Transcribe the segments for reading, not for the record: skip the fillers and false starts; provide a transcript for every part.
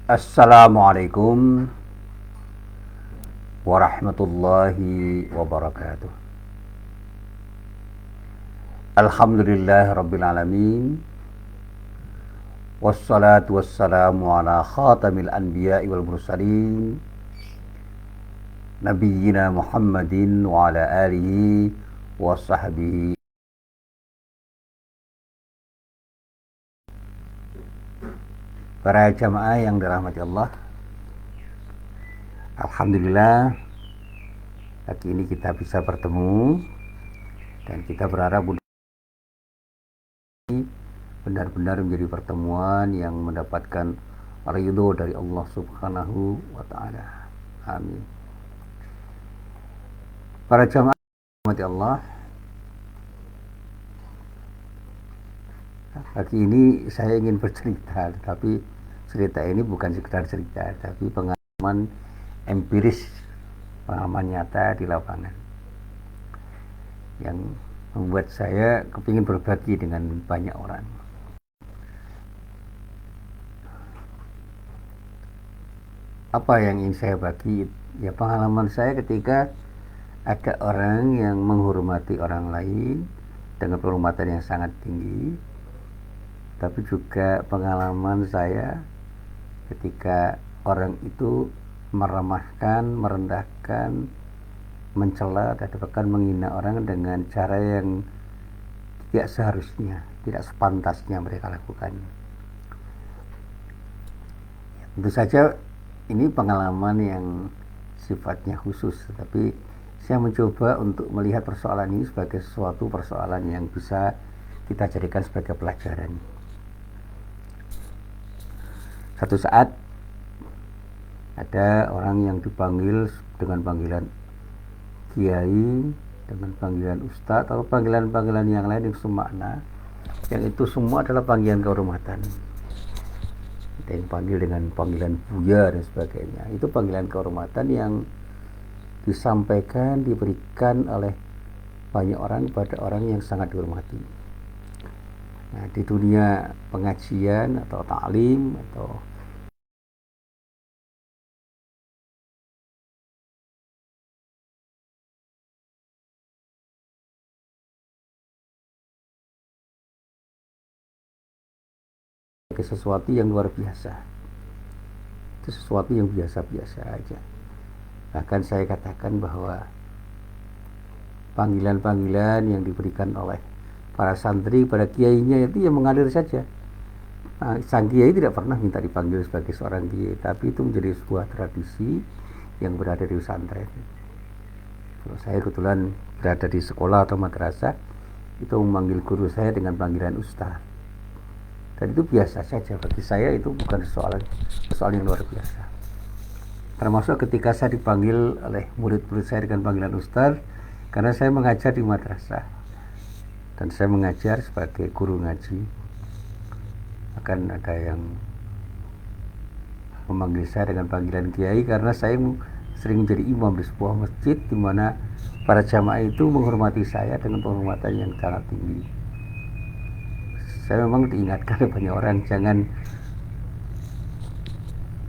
Assalamualaikum warahmatullahi wabarakatuh. Alhamdulillah rabbil alamin. Wassalatu wassalamu ala khatamil anbiya'i wal mursalin nabiyyina Muhammadin wa ala alihi wa sahbihi. Para jamaah yang dirahmati Allah, alhamdulillah pagi ini kita bisa bertemu dan kita berharap benar-benar menjadi pertemuan yang mendapatkan ridho dari Allah Subhanahu wa taala. Amin. Para jamaah rahmati Allah, pagi ini saya ingin bercerita, tapi cerita ini bukan sekedar cerita, tapi pengalaman empiris, pengalaman nyata di lapangan yang membuat saya kepingin berbagi dengan banyak orang. Apa yang ingin saya bagi? Ya, pengalaman saya ketika ada orang yang menghormati orang lain dengan penghormatan yang sangat tinggi, tapi juga pengalaman saya ketika orang itu meremehkan, merendahkan, mencela dan bahkan menghina orang dengan cara yang tidak seharusnya, tidak sepantasnya mereka lakukan. Tentu saja ini pengalaman yang sifatnya khusus, tapi saya mencoba untuk melihat persoalan ini sebagai suatu persoalan yang bisa kita jadikan sebagai pelajaran. Satu saat ada orang yang dipanggil dengan panggilan kiai, dengan panggilan ustadz atau panggilan-panggilan yang lain yang semakna, yang itu semua adalah panggilan kehormatan. Ada yang panggil dengan panggilan buya dan sebagainya. Itu panggilan kehormatan yang disampaikan, diberikan oleh banyak orang kepada orang yang sangat dihormati. Nah, di dunia pengajian atau taklim atau sesuatu yang luar biasa, itu sesuatu yang biasa-biasa aja. Bahkan saya katakan bahwa panggilan-panggilan yang diberikan oleh para santri pada kiainya itu yang mengalir saja. Nah, sang kiai tidak pernah minta dipanggil sebagai seorang kiai, tapi itu menjadi sebuah tradisi yang berada di pesantren. Kalau saya kebetulan berada di sekolah atau madrasah, itu memanggil guru saya dengan panggilan ustaz. Dan itu biasa saja bagi saya, itu bukan soal yang luar biasa. Termasuk ketika saya dipanggil oleh murid-murid saya dengan panggilan ustaz, karena saya mengajar di madrasah dan saya mengajar sebagai guru ngaji. Akan ada yang memanggil saya dengan panggilan kiai karena saya sering menjadi imam di sebuah masjid di mana para jamaah itu menghormati saya dengan penghormatan yang sangat tinggi. Saya memang diingatkan oleh banyak orang jangan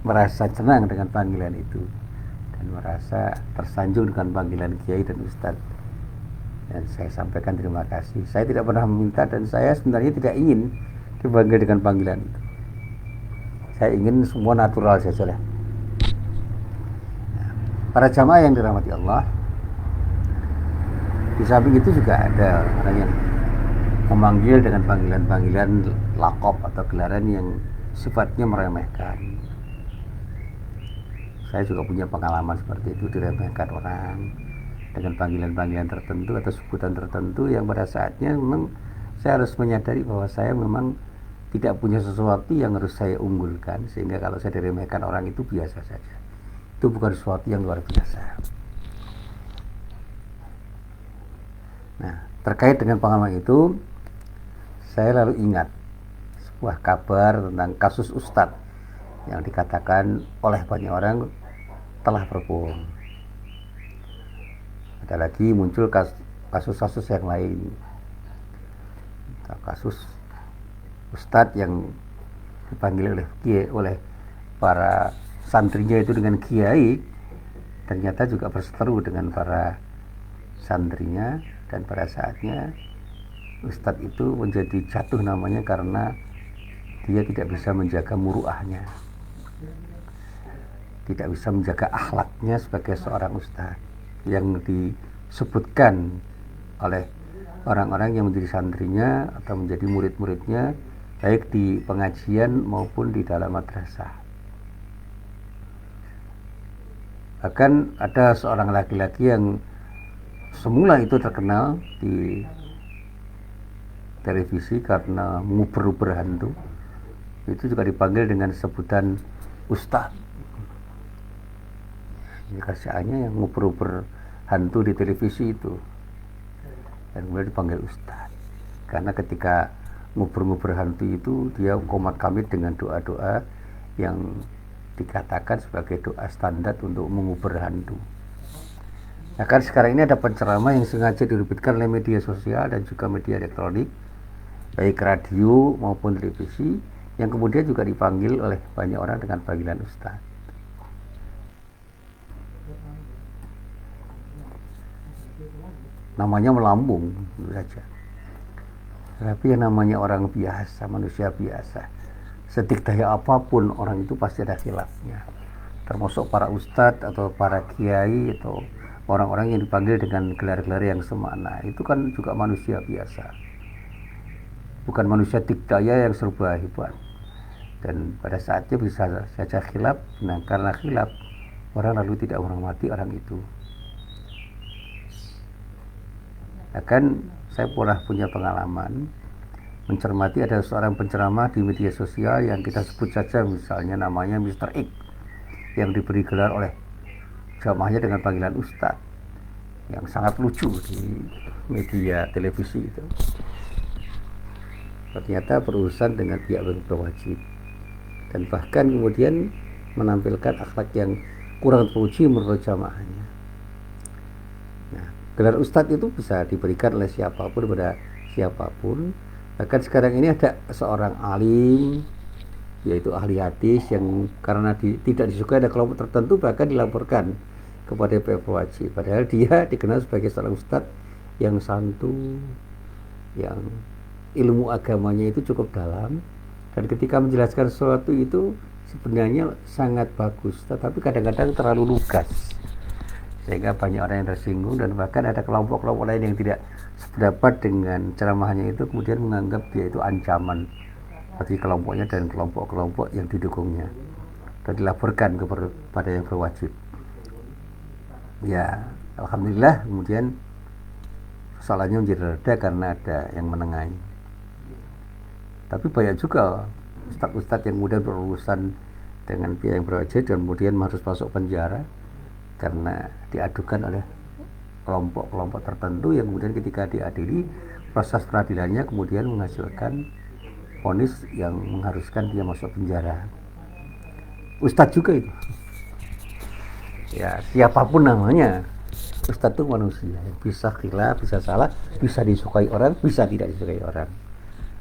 merasa senang dengan panggilan itu dan merasa tersanjung dengan panggilan kiai dan ustadz. Dan saya sampaikan terima kasih. Saya tidak pernah meminta dan saya sebenarnya tidak ingin dipanggil dengan panggilan itu. Saya ingin semua natural saja lah. Para jamaah yang dirahmati Allah, di samping itu juga ada orang yang memanggil dengan panggilan-panggilan lakop atau gelaran yang sifatnya meremehkan. Saya juga punya pengalaman seperti itu, diremehkan orang dengan panggilan-panggilan tertentu atau sebutan tertentu yang pada saatnya memang saya harus menyadari bahwa saya memang tidak punya sesuatu yang harus saya unggulkan, sehingga kalau saya diremehkan orang itu biasa saja. Itu bukan sesuatu yang luar biasa. Nah, terkait dengan pengalaman itu, saya lalu ingat sebuah kabar tentang kasus ustadz yang dikatakan oleh banyak orang telah berbohong. Ada lagi muncul kasus-kasus yang lain, kasus ustadz yang dipanggil oleh para santrinya itu dengan kiai, ternyata juga berseteru dengan para santrinya, dan pada saatnya ustadz itu menjadi jatuh namanya karena dia tidak bisa menjaga muruahnya, tidak bisa menjaga akhlaknya sebagai seorang ustadz yang disebutkan oleh orang-orang yang menjadi santrinya atau menjadi murid-muridnya, baik di pengajian maupun di dalam madrasah. Bahkan ada seorang laki-laki yang semula itu terkenal di televisi karena mengubur-ubur hantu, itu juga dipanggil dengan sebutan ustadz. Ini kerjaannya yang ngubur-ubur hantu di televisi itu, dan kemudian dipanggil ustadz karena ketika ngubur-ngubur hantu itu dia qomat qamit dengan doa-doa yang dikatakan sebagai doa standar untuk mengubur hantu. Nah kan sekarang ini ada penceramah yang sengaja direbutkan oleh media sosial dan juga media elektronik, baik radio maupun televisi, yang kemudian juga dipanggil oleh banyak orang dengan panggilan ustadz. Namanya melambung tentu saja, tapi yang namanya orang biasa, manusia biasa, sedikdaya apapun orang itu pasti ada khilafnya, termasuk para ustadz atau para kiai atau orang-orang yang dipanggil dengan gelar-gelar yang semakna. Itu kan juga manusia biasa, bukan manusia dikdaya yang serba hebat, dan pada saatnya bisa saja khilaf. Nah karena khilaf, orang lalu tidak menghormati orang itu. Bahkan saya pernah punya pengalaman mencermati ada seorang penceramah di media sosial yang kita sebut saja misalnya namanya Mr. X, yang diberi gelar oleh jamaahnya dengan panggilan ustadz, yang sangat lucu di media televisi itu. Ternyata berurusan dengan pihak berwajib, dan bahkan kemudian menampilkan akhlak yang kurang terpuji menurut jamaahnya. Nah, gelar ustadz itu bisa diberikan oleh siapapun pada siapapun. Bahkan sekarang ini ada seorang alim, yaitu ahli hadis, yang karena tidak disukai ada kelompok tertentu bahkan dilaporkan kepada pihak berwajib, padahal dia dikenal sebagai seorang ustadz yang santun, yang ilmu agamanya itu cukup dalam, dan ketika menjelaskan sesuatu itu sebenarnya sangat bagus, tetapi kadang-kadang terlalu lugas sehingga banyak orang yang tersinggung, dan bahkan ada kelompok-kelompok lain yang tidak sependapat dengan ceramahnya itu kemudian menganggap dia itu ancaman bagi kelompoknya dan kelompok-kelompok yang didukungnya, dan dilaporkan kepada yang berwajib. Ya alhamdulillah kemudian soalnya menjadi reda karena ada yang menengahi. Tapi banyak juga ustadz-ustadz yang kemudian berurusan dengan pihak yang berwajib dan kemudian harus masuk penjara karena diadukan oleh kelompok-kelompok tertentu yang kemudian ketika diadili, proses peradilannya kemudian menghasilkan vonis yang mengharuskan dia masuk penjara. Ustadz juga itu. Ya siapapun namanya, ustadz itu manusia, bisa khilaf, bisa salah, bisa disukai orang, bisa tidak disukai orang.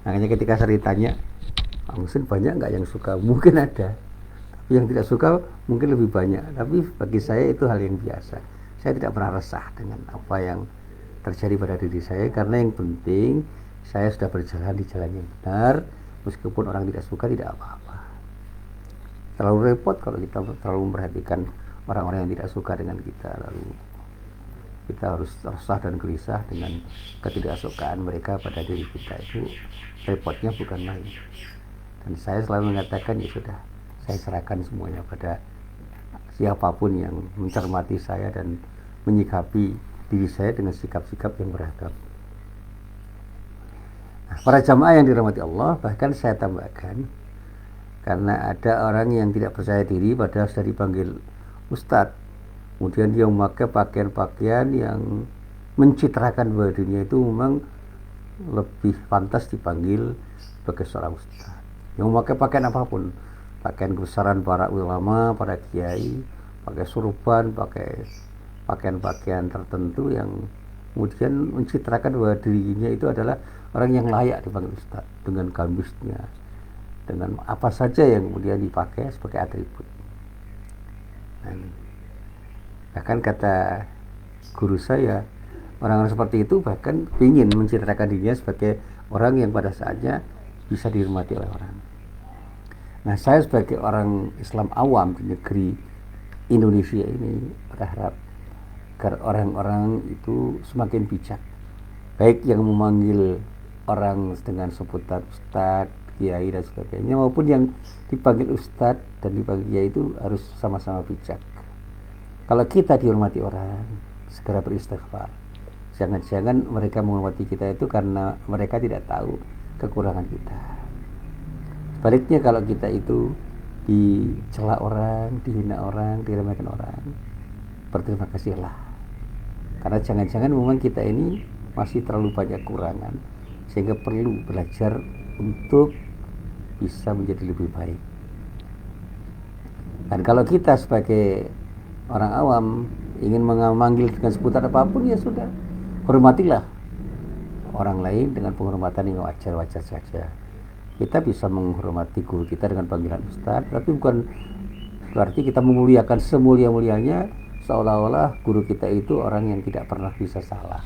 Makanya ketika saya ditanya, mungkin banyak nggak yang suka? Mungkin ada, tapi yang tidak suka mungkin lebih banyak. Tapi bagi saya itu hal yang biasa. Saya tidak pernah resah dengan apa yang terjadi pada diri saya, karena yang penting saya sudah berjalan di jalan yang benar. Meskipun orang tidak suka, tidak apa-apa. Terlalu repot kalau kita terlalu memperhatikan orang-orang yang tidak suka dengan kita, lalu kita harus resah dan gelisah dengan ketidaksukaan mereka pada diri kita. Itu repotnya bukan main. Dan saya selalu mengatakan, ya sudah, saya serahkan semuanya pada siapapun yang mencermati saya dan menyikapi diri saya dengan sikap-sikap yang beragam. Nah, para jamaah yang dirahmati Allah, bahkan saya tambahkan, karena ada orang yang tidak percaya diri padahal sudah dipanggil ustadz, kemudian dia memakai pakaian-pakaian yang mencitrakan bahwa dirinya itu memang lebih pantas dipanggil sebagai seorang ustadz, yang memakai pakaian apapun, pakaian kebesaran para ulama, para kiai, pakai surban, pakai pakaian-pakaian tertentu yang kemudian mencitrakan bahwa dirinya itu adalah orang yang layak dipanggil ustadz, dengan gambusnya, dengan apa saja yang kemudian dipakai sebagai atribut. Bahkan kata guru saya, orang-orang seperti itu bahkan ingin menceritakan dirinya sebagai orang yang pada saatnya bisa dihormati oleh orang. Nah, saya sebagai orang Islam awam di negeri Indonesia ini berharap agar orang-orang itu semakin bijak, baik yang memanggil orang dengan sebutan ustadz, kiai dan sebagainya, maupun yang dipanggil ustadz dan dipanggil kiai itu harus sama-sama bijak. Kalau kita dihormati orang, segera beristighfar. Jangan-jangan mereka menghormati kita itu karena mereka tidak tahu kekurangan kita. Sebaliknya kalau kita itu dicela orang, dihina orang, diremehkan orang, berterima kasihlah. Karena jangan-jangan memang kita ini masih terlalu banyak kekurangan, sehingga perlu belajar untuk bisa menjadi lebih baik. Dan kalau kita sebagai orang awam ingin memanggil dengan sebutan apapun, ya sudah, hormatilah orang lain dengan penghormatan yang wajar-wajar saja. Kita bisa menghormati guru kita dengan panggilan ustaz, tapi bukan berarti kita memuliakan semulia-mulianya, seolah-olah guru kita itu orang yang tidak pernah bisa salah.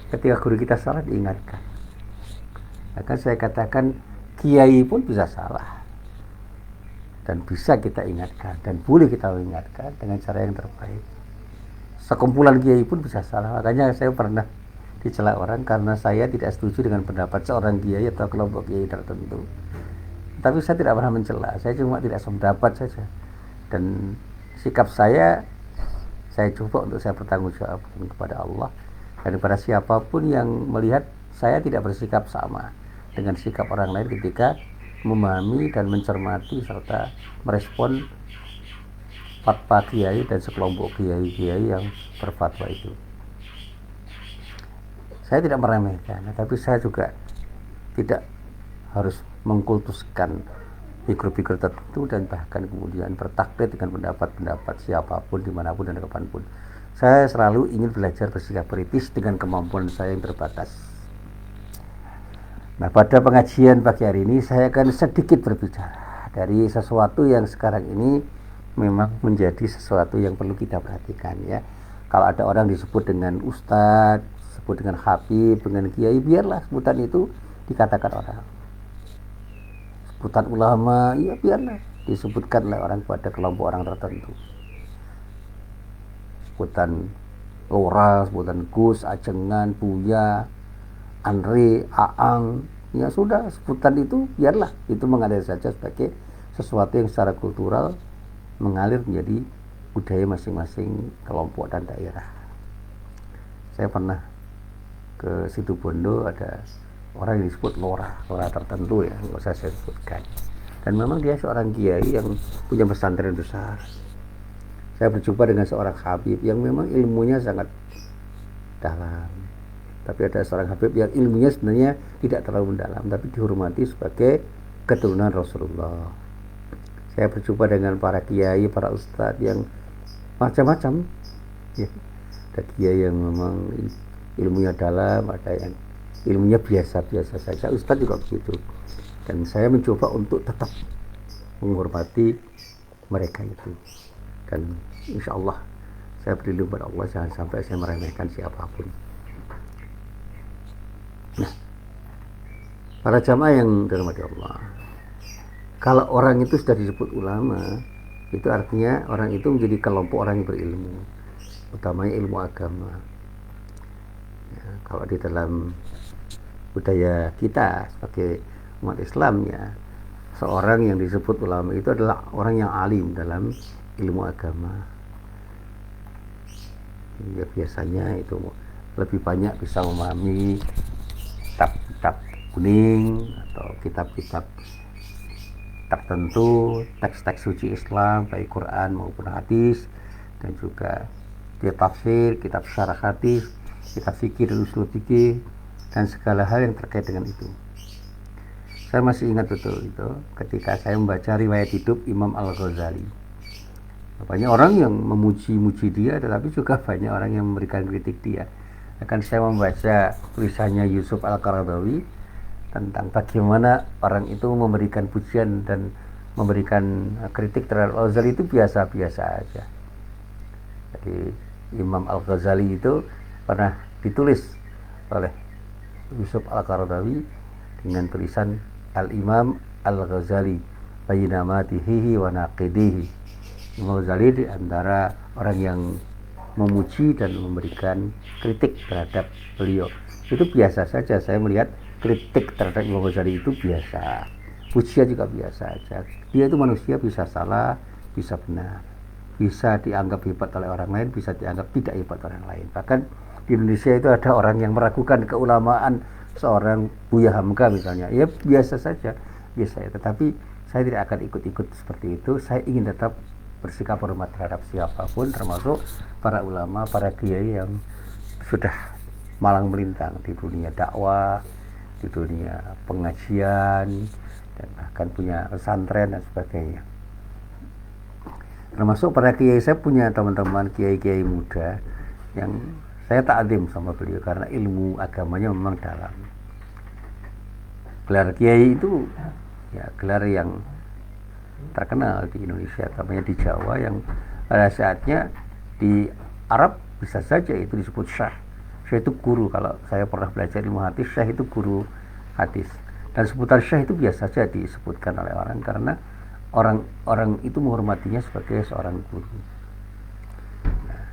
Ketika guru kita salah, diingatkan. Akan saya katakan, kiai pun bisa salah, dan bisa kita ingatkan, dan boleh kita ingatkan dengan cara yang terbaik. Sekumpulan kiai pun bisa salah. Makanya saya pernah dicela orang karena saya tidak setuju dengan pendapat seorang kiai atau kelompok kiai tertentu. Tapi saya tidak pernah mencela, saya cuma tidak sependapat saja. Dan sikap saya coba untuk saya bertanggung jawab kepada Allah dan kepada siapapun yang melihat saya tidak bersikap sama dengan sikap orang lain ketika memahami dan mencermati serta merespon fatwa kiai dan sekelompok kiai-kiai yang berfatwa itu. Saya tidak meremehkan, tapi saya juga tidak harus mengkultuskan figur-figur tertentu dan bahkan kemudian bertaklid dengan pendapat-pendapat siapapun, dimanapun dan kapanpun. Saya selalu ingin belajar bersikap kritis dengan kemampuan saya yang terbatas. Nah, pada pengajian pagi hari ini saya akan sedikit berbicara dari sesuatu yang sekarang ini memang menjadi sesuatu yang perlu kita perhatikan, ya. Kalau ada orang disebut dengan ustadz, disebut dengan habib, dengan kiai, biarlah sebutan itu dikatakan orang. Sebutan ulama, ya biarlah disebutkan oleh orang pada kelompok orang tertentu. Sebutan orang, sebutan Gus, Ajengan, Buya, Andre, Aang, ya sudah, sebutan itu biarlah itu mengalir saja sebagai sesuatu yang secara kultural mengalir menjadi budaya masing-masing kelompok dan daerah. Saya pernah ke Situbondo, ada orang yang disebut lora tertentu, ya, nggak usah saya sebutkan. Dan memang dia seorang kiai yang punya pesantren besar. Saya berjumpa dengan seorang habib yang memang ilmunya sangat dalam. Tapi ada seorang habib yang ilmunya sebenarnya tidak terlalu mendalam, tapi dihormati sebagai keturunan Rasulullah. Saya berjumpa dengan para kiai, para ustadz yang macam-macam, ya. Ada kiai yang memang ilmunya dalam, ada yang ilmunya biasa-biasa saja. Ustadz juga begitu. Dan saya mencoba untuk tetap menghormati mereka itu. Dan insya Allah saya berlindung pada Allah, jangan sampai saya meremehkan siapapun. Nah, para jamaah yang dirahmati Allah, kalau orang itu sudah disebut ulama, itu artinya orang itu menjadi kelompok orang yang berilmu, utamanya ilmu agama. Ya, kalau di dalam budaya kita sebagai umat Islam, ya, seorang yang disebut ulama itu adalah orang yang alim dalam ilmu agama. Ya, biasanya itu lebih banyak bisa memahami kitab-kitab kuning atau kitab-kitab tertentu, teks-teks suci Islam baik Quran maupun hadis, dan juga kitab tafsir, kitab syarah hadis, kitab fikih dan usul fikih, dan segala hal yang terkait dengan itu. Saya masih ingat betul itu ketika saya membaca riwayat hidup Imam Al-Ghazali. Banyak orang yang memuji-muji dia, tetapi juga banyak orang yang memberikan kritik dia. Akan saya membaca tulisannya Yusuf Al-Qaradawi tentang bagaimana orang itu memberikan pujian dan memberikan kritik terhadap Al-Ghazali itu biasa-biasa aja. Jadi Imam Al-Ghazali itu pernah ditulis oleh Yusuf Al-Qaradawi dengan tulisan Al-Imam Al-Ghazali baina matihi wa naqidihi. Imam Ghazali di antara orang yang memuji dan memberikan kritik terhadap beliau. Itu biasa saja, saya melihat kritik terhadap Imam Ghazali itu biasa, pujian juga biasa aja. Dia itu manusia, bisa salah, bisa benar, bisa dianggap hebat oleh orang lain, bisa dianggap tidak hebat oleh orang lain. Bahkan di Indonesia itu ada orang yang meragukan keulamaan seorang Buya Hamka misalnya, ya biasa saja, biasa ya. Tetapi saya tidak akan ikut-ikut seperti itu. Saya ingin tetap bersikap hormat terhadap siapapun, termasuk para ulama, para kiai yang sudah malang melintang di dunia dakwah, di dunia pengajian, dan bahkan punya pesantren dan sebagainya. Termasuk para kiai, saya punya teman-teman kiai-kiai muda yang saya takdim sama beliau karena ilmu agamanya memang dalam. Gelar kiai itu ya gelar yang terkenal di Indonesia, namanya di Jawa, yang pada saatnya di Arab bisa saja itu disebut syah. Syah itu guru. Kalau saya pernah belajar ilmu hadis, syah itu guru hadis. Dan sebutan syah itu biasa saja disebutkan oleh orang karena orang-orang itu menghormatinya sebagai seorang guru. Nah,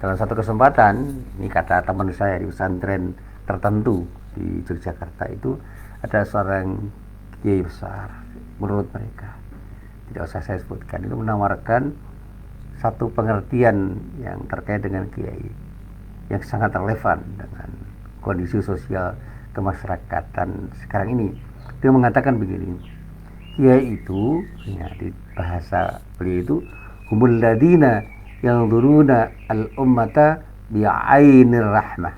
dalam satu kesempatan, ini kata teman saya di pesantren tertentu di Yogyakarta itu, ada seorang kiai besar, menurut mereka, tidak usah saya sebutkan, itu menawarkan satu pengertian yang terkait dengan kiai yang sangat relevan dengan kondisi sosial kemasyarakatan sekarang ini. Dia mengatakan begini, kiai itu ya, di bahasa beliau itu humul ladina yang duruna al-ummata bi'ainir rahmah.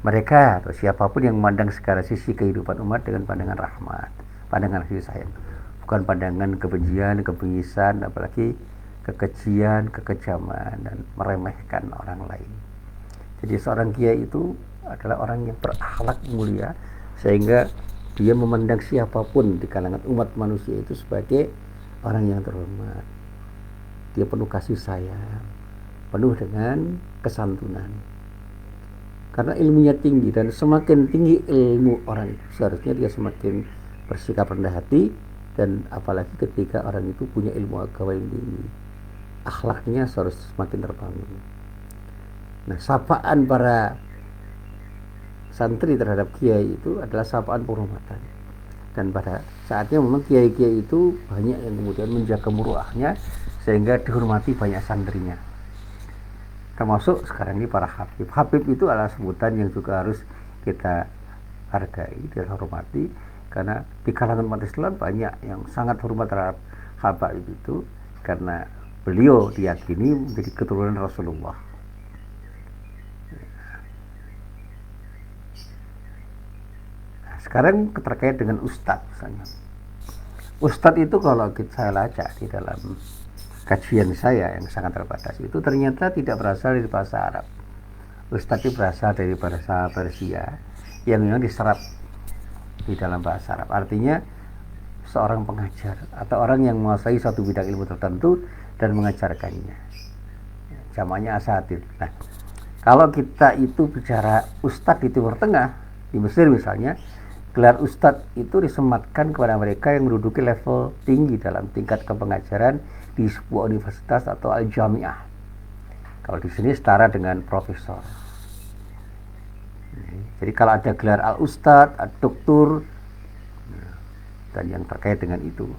Mereka atau siapapun yang memandang segala sisi kehidupan umat dengan pandangan rahmat, pandangan kasih sayang, bukan pandangan kebencian, kebengisan, apalagi kekejian, kekejaman, dan meremehkan orang lain. Jadi seorang kiai itu adalah orang yang berakhlak mulia, sehingga dia memandang siapapun di kalangan umat manusia itu sebagai orang yang terhormat. Dia penuh kasih sayang, penuh dengan kesantunan. Karena ilmunya tinggi, dan semakin tinggi ilmu orang itu, seharusnya dia semakin bersikap rendah hati, dan apalagi ketika orang itu punya ilmu agama yang tinggi, akhlaknya harus semakin terbangun. Nah, sapaan para santri terhadap kiai itu adalah sapaan penghormatan. Dan pada saatnya memang kiai-kiai itu banyak yang kemudian menjaga muruahnya sehingga dihormati banyak santrinya. Termasuk sekarang ini para habib. Habib itu adalah sebutan yang juga harus kita hargai dan hormati, karena di kalangan umat Islam banyak yang sangat hormat terhadap habib itu karena beliau diyakini menjadi keturunan Rasulullah. Nah, sekarang terkait dengan ustadz misalnya. Ustadz itu kalau saya lacak di dalam kajian saya yang sangat terbatas itu ternyata tidak berasal dari bahasa Arab. Ustadz itu berasal dari bahasa Persia yang memang diserap di dalam bahasa Arab. Artinya seorang pengajar atau orang yang menguasai satu bidang ilmu tertentu dan mengajarkannya. Jamaknya asatidz. Nah, kalau kita itu bicara ustadz di Timur Tengah, di Mesir misalnya, gelar ustadz itu disematkan kepada mereka yang menduduki level tinggi dalam tingkat kepengajaran di sebuah universitas atau al-jamiah. Kalau di sini setara dengan profesor. Jadi kalau ada gelar al-ustadz, al-doktur, dan yang terkait dengan itu,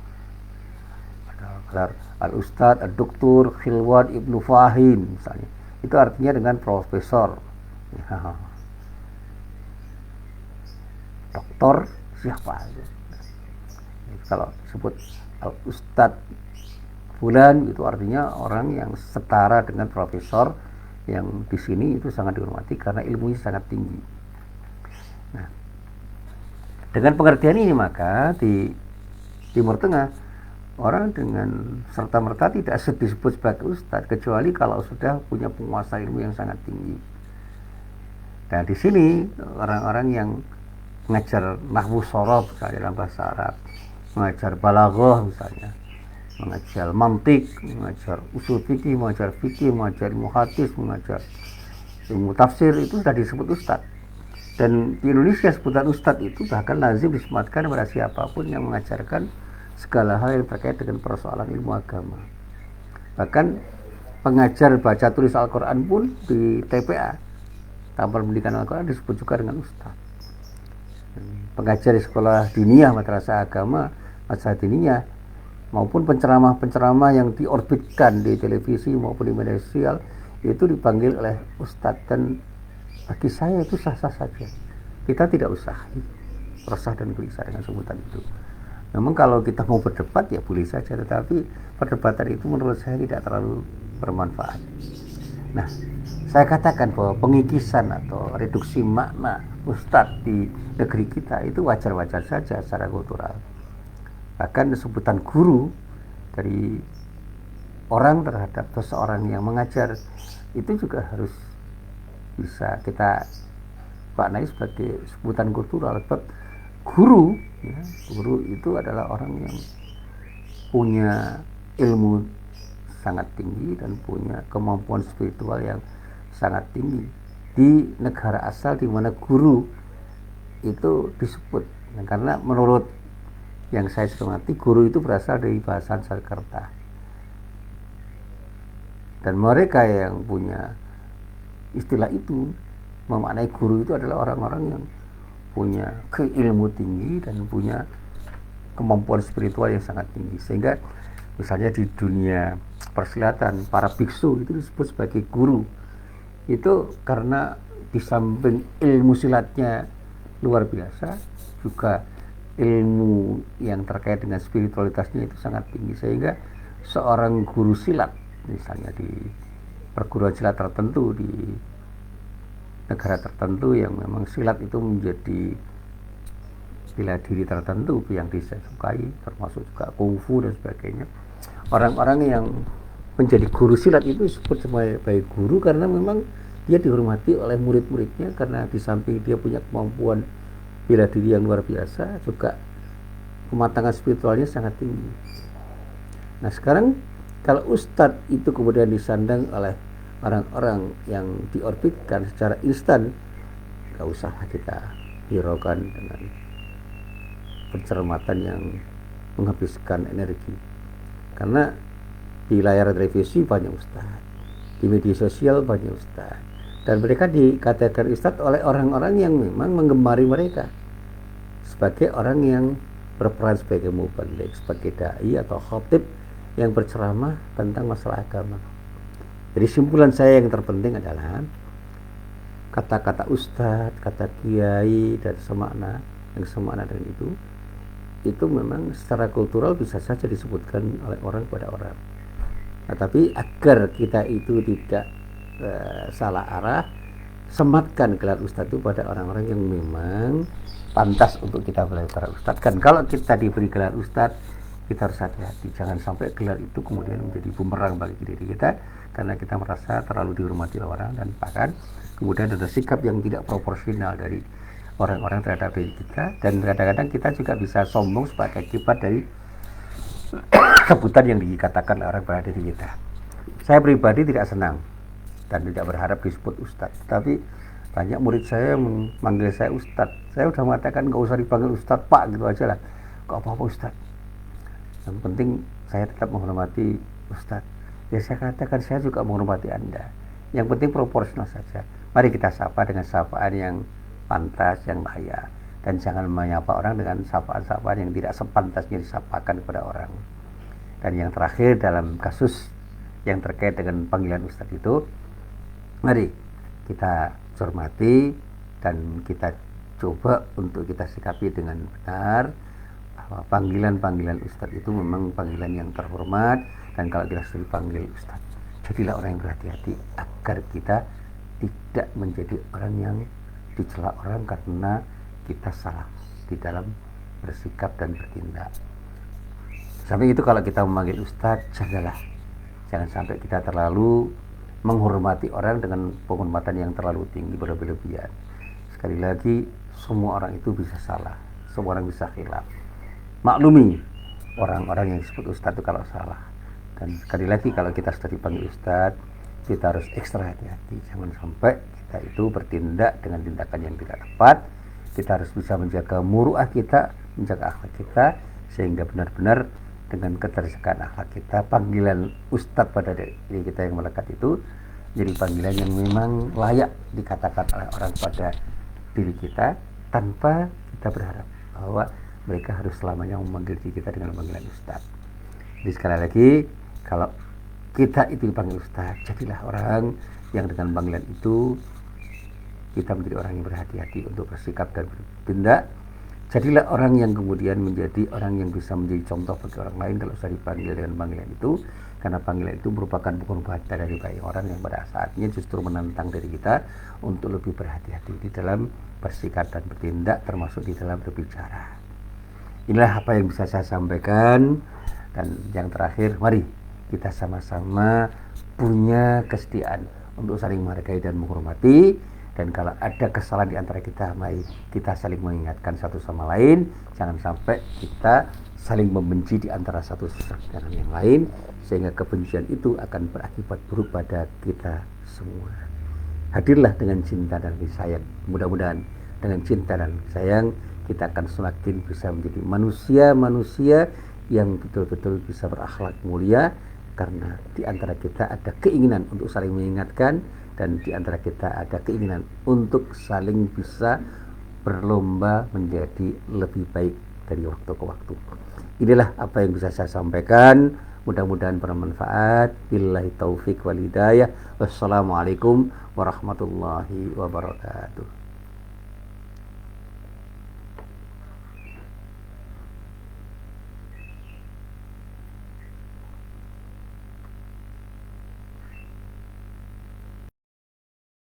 ada gelar al-ustadz, al-doktur Khilwan Ibnu Fahim misalnya, itu artinya dengan profesor. Doktor siapa? Kalau disebut al-ustadz fulan itu artinya orang yang setara dengan profesor, yang di sini itu sangat dihormati karena ilmunya sangat tinggi. Nah, dengan pengertian ini maka di Timur Tengah orang dengan serta-merta tidak disebut sebagai ustadz kecuali kalau sudah punya penguasa ilmu yang sangat tinggi. Nah, di sini orang-orang yang mengajar nahwu shorof misalnya dalam bahasa Arab, mengajar balaghah misalnya, mengajar mantik, mengajar usul fikih, mengajar ilmu hadis, mengajar ilmu tafsir, itu sudah disebut ustad. Dan di Indonesia sebutan ustad itu bahkan lazim disematkan kepada siapapun yang mengajarkan segala hal yang terkait dengan persoalan ilmu agama. Bahkan pengajar baca tulis Al-Quran pun di TPA, Taman Pendidikan Al-Quran, disebut juga dengan ustad. Pengajar di sekolah diniyah, madrasah agama, madrasah diniyah, maupun penceramah-penceramah yang diorbitkan di televisi maupun di media sosial, itu dipanggil oleh ustadz. Dan bagi saya itu sah-sah saja, kita tidak usah resah dan gelisah dengan sebutan itu. Memang kalau kita mau berdebat ya boleh saja, tetapi perdebatan itu menurut saya tidak terlalu bermanfaat. Nah, saya katakan bahwa pengikisan atau reduksi makna ustadz di negeri kita itu wajar-wajar saja secara kultural. Bahkan sebutan guru dari orang terhadap seseorang yang mengajar itu juga harus bisa kita maknai sebagai sebutan kultural. Sebab guru, ya, guru itu adalah orang yang punya ilmu sangat tinggi dan punya kemampuan spiritual yang sangat tinggi di negara asal di mana guru itu disebut. Nah, karena menurut yang saya cermati, guru itu berasal dari bahasa Sanskerta, dan mereka yang punya istilah itu memaknai guru itu adalah orang-orang yang punya keilmu tinggi dan punya kemampuan spiritual yang sangat tinggi. Sehingga misalnya di dunia persilatan, para biksu itu disebut sebagai guru. Itu karena di samping ilmu silatnya luar biasa, juga ilmu yang terkait dengan spiritualitasnya itu sangat tinggi. Sehingga seorang guru silat, misalnya di perguruan silat tertentu di negara tertentu yang memang silat itu menjadi bela diri tertentu yang disukai, termasuk juga kungfu dan sebagainya, orang-orang yang menjadi guru silat itu disebut sebagai guru karena memang dia dihormati oleh murid-muridnya, karena di samping dia punya kemampuan bela diri yang luar biasa, juga kematangan spiritualnya sangat tinggi. Nah, sekarang kalau ustadz itu kemudian disandang oleh orang-orang yang diorbitkan secara instan, gak usah kita hiraukan dengan pencermatan yang menghabiskan energi. Karena di layar televisi banyak ustadz, di media sosial banyak ustadz, dan mereka dikatakan ustadz oleh orang-orang yang memang menggemari mereka sebagai orang yang berperan sebagai mubalik, sebagai dai atau khatib yang berceramah tentang masalah agama. Jadi simpulan saya yang terpenting adalah kata-kata ustadz, kata kiai, dan semakna yang semakna dengan itu memang secara kultural bisa saja disebutkan oleh orang kepada orang. Nah, tapi agar kita itu tidak salah arah, sematkan gelar ustadz itu pada orang-orang yang memang pantas untuk kita belajar ustadz. Kan kalau kita diberi gelar ustadz, kita harus hati-hati, jangan sampai gelar itu kemudian menjadi bumerang bagi diri kita, karena kita merasa terlalu dihormati oleh orang, dan bahkan kemudian ada sikap yang tidak proporsional dari orang-orang terhadap diri kita, dan kadang-kadang kita juga bisa sombong sebagai akibat dari sebutan yang dikatakan oleh orang pada diri kita. Saya pribadi tidak senang dan tidak berharap disebut ustadz, tapi banyak murid saya yang memanggil saya ustadz. Saya sudah mengatakan gak usah dipanggil ustadz pak, gitu aja lah, gak apa-apa ustadz, yang penting saya tetap menghormati ustadz. Ya, saya katakan saya juga menghormati Anda, yang penting proporsional saja. Mari kita sapa dengan sapaan yang pantas, yang layak, dan jangan menyapa orang dengan sapaan-sapaan yang tidak sepantasnya disapakan kepada orang. Dan yang terakhir dalam kasus yang terkait dengan panggilan ustadz itu, mari kita cermati dan kita coba untuk kita sikapi dengan benar bahwa panggilan-panggilan ustadz itu memang panggilan yang terhormat, dan kalau kita sudah dipanggil ustadz, jadilah orang yang berhati-hati agar kita tidak menjadi orang yang dicela orang karena kita salah di dalam bersikap dan bertindak. Sampai itu kalau kita memanggil ustadz, jangan sampai kita terlalu menghormati orang dengan penghormatan yang terlalu tinggi berlebihan. Sekali lagi semua orang itu bisa salah, semua orang bisa khilaf. Maklumi orang-orang yang disebut ustadz itu kalau salah. Dan sekali lagi kalau kita sudah dipanggil ustadz, kita harus ekstra hati-hati, jangan sampai kita itu bertindak dengan tindakan yang tidak tepat. Kita harus bisa menjaga muruah kita, menjaga akhlak kita, sehingga benar-benar dengan keterjagaan akhlak kita, panggilan ustadz pada diri kita yang melekat itu jadi panggilan yang memang layak dikatakan oleh orang pada diri kita, tanpa kita berharap bahwa mereka harus selamanya memanggil diri kita dengan panggilan ustadz. Jadi sekali lagi, kalau kita itu dipanggil ustadz, jadilah orang yang dengan panggilan itu kita menjadi orang yang berhati-hati untuk bersikap dan bertindak. Jadilah orang yang kemudian menjadi orang yang bisa menjadi contoh bagi orang lain kalau sudah dipanggil dengan panggilan itu, karena panggilan itu merupakan bukan baca dari baik orang yang pada saatnya justru menantang diri kita untuk lebih berhati-hati di dalam bersikap dan bertindak, termasuk di dalam berbicara. Inilah apa yang bisa saya sampaikan. Dan yang terakhir, mari kita sama-sama punya kesetiaan untuk saling menghargai dan menghormati. Dan kalau ada kesalahan di antara kita, mari kita saling mengingatkan satu sama lain. Jangan sampai kita saling membenci di antara satu dengan yang lain, sehingga kebencian itu akan berakibat buruk pada kita semua. Hadirlah dengan cinta dan kasih sayang. Mudah-mudahan dengan cinta dan kasih sayang kita akan semakin bisa menjadi manusia-manusia yang betul-betul bisa berakhlak mulia, karena di antara kita ada keinginan untuk saling mengingatkan, dan di antara kita ada keinginan untuk saling bisa berlomba menjadi lebih baik dari waktu ke waktu. Inilah apa yang bisa saya sampaikan. Mudah-mudahan bermanfaat. Billahi taufik wal hidayah. Wassalamualaikum warahmatullahi wabarakatuh.